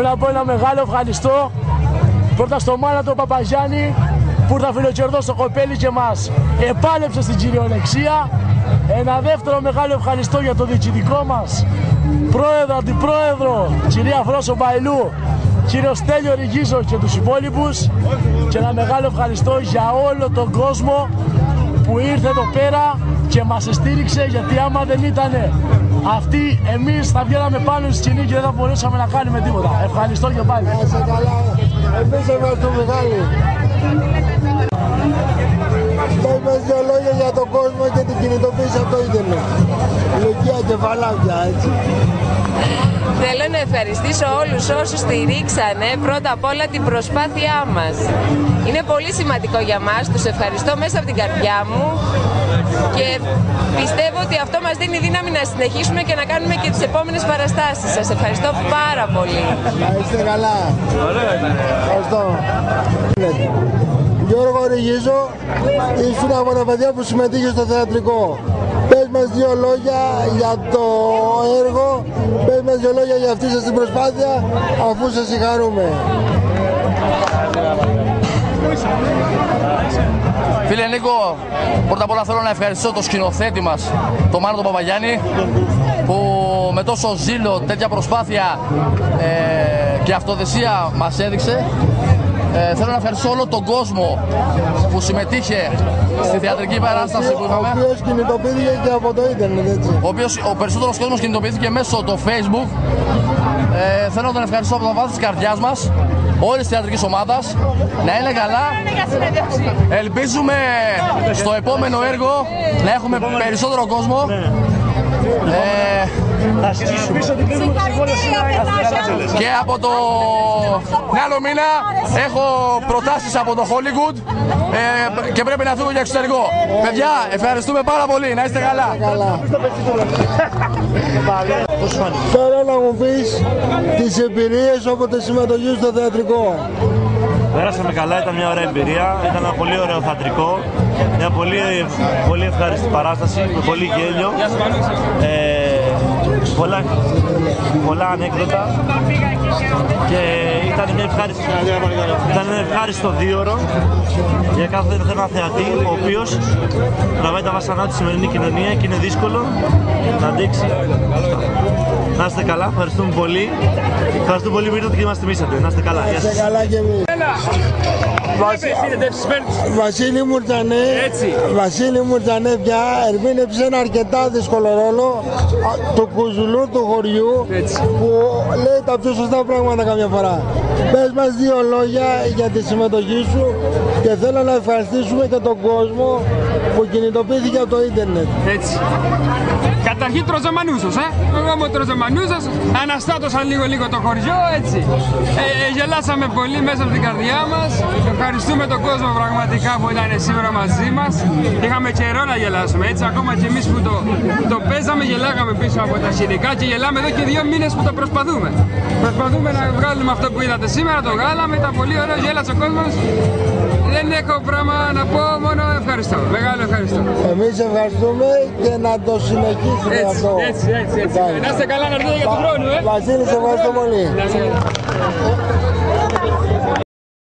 να πω ένα μεγάλο ευχαριστώ πρώτα στο μάνα του Παπαγιάννη που ήρθα φιλοκερδός στο κοπέλι και μας επάλεψε στην κυριολεξία. Ένα δεύτερο μεγάλο ευχαριστώ για το διοικητικό μας πρόεδρο, αντιπρόεδρο, κυρία Φρόσο Μπαϊλού, κύριο Στέλιο Ριγίζο και τους υπόλοιπους, και ένα μεγάλο ευχαριστώ για όλο τον κόσμο που ήρθε εδώ πέρα και μας στήριξε, γιατί άμα δεν ήτανε αυτοί, εμείς θα βγαίναμε πάνω στη σκηνή και δεν θα μπορούσαμε να κάνουμε τίποτα. Ευχαριστώ και πάλι. Είσαι καλά. Εμείς ευχαριστούμε μεγάλη. Πες δύο λόγια για τον κόσμο και την κινητοποίηση από το ίντερνετ. Λουκία κεφαλάκια, έτσι. Θέλω να ευχαριστήσω όλους όσους στηρίξανε πρώτα απ' όλα την προσπάθειά μας. Είναι πολύ σημαντικό για μας, τους ευχαριστώ μέσα από την καρδιά μου και πιστεύω ότι αυτό μας δίνει δύναμη να συνεχίσουμε και να κάνουμε και τις επόμενες παραστάσεις. Σας ευχαριστώ πάρα πολύ. Να είστε καλά. Ευχαριστώ. Γιώργο Ριγίζο, ήσουν από τα παιδιά που συμμετείχε στο θεατρικό. Πες μας δύο λόγια για το έργο, πες μας δύο λόγια για αυτή σας την προσπάθεια, αφού σας συγχαρούμε. Φίλε Νίκο, πρώτα απ' όλα θέλω να ευχαριστήσω το σκηνοθέτη μας, τον Μάνο τον Παπαγιάννη, που με τόσο ζήλο, τέτοια προσπάθεια και αυτοδεσία μας έδειξε. Θέλω να ευχαριστήσω όλο τον κόσμο που συμμετείχε στη θεατρική παράσταση που είχαμε. Ο οποίος κινητοποιήθηκε και από το ίντερνετ, έτσι. Ο περισσότερος κόσμος κινητοποιήθηκε μέσω το Facebook. Θέλω να τον ευχαριστήσω από το βάθος της καρδιάς μας, όλης της θεατρικής ομάδας. Να είναι καλά. Ελπίζουμε στο επόμενο έργο να έχουμε περισσότερο κόσμο. Και από το άλλο μήνα έχω προτάσεις από το Hollywood και πρέπει να φύγω για εξωτερικό. Παιδιά, ευχαριστούμε πάρα πολύ. Να είστε καλά. Τώρα να μου πεις τις εμπειρίες όποτε συμμετοχή στο θεατρικό. Πέρασαμε καλά, ήταν μια ωραία εμπειρία, ήταν ένα πολύ ωραίο θεατρικό, μια πολύ ευχάριστη παράσταση, με πολύ γέλιο, πολλά ανέκδοτα και ήταν ένα ευχάριστο δίωρο για κάθε ένα θεατή, ο οποίος τραβάει τα βασανά της σημερινή κοινωνία και είναι δύσκολο να αντέξει. Να είστε καλά, ευχαριστούμε πολύ. Ευχαριστούμε πολύ που ήρθατε και μας τιμήσατε. Να είστε καλά. Να είστε καλά και εμείς. Βασίλη Μουρτζανέ πια ερμήνεψε ένα αρκετά δύσκολο ρόλο του κουζουλού του χωριού που λέει τα πιο σωστά πράγματα καμιά φορά. Πες μας δύο λόγια για τη συμμετοχή σου και θέλω να ευχαριστήσουμε και τον κόσμο που κινητοποιήθηκε από το ίντερνετ. Έτσι. Καταρχήν Τροζεμανούσος, εγώ είμαι ο Τροζεμανούσος, αναστάτωσα λίγο το χωριό, έτσι. Γελάσαμε πολύ μέσα από την καρδιά μας, ευχαριστούμε τον κόσμο πραγματικά που ήταν σήμερα μαζί μας. Είχαμε καιρό να γελάσουμε, έτσι, ακόμα και εμείς που το παίζαμε γελάγαμε πίσω από τα σχετικά και γελάμε εδώ και 2 μήνες που το προσπαθούμε. Προσπαθούμε να βγάλουμε αυτό που είδατε σήμερα, το βγάλαμε, ήταν πολύ ωραίο, γέλασε ο κόσμος. Δεν έχω πράγμα να πω, μόνο ευχαριστώ, μεγάλο ευχαριστώ. Εμείς ευχαριστούμε και να το συνεχίσουμε αυτό. Έτσι. Να είστε καλά, να έρθετε για τον χρόνο, Βασίλη, σε ευχαριστώ πολύ.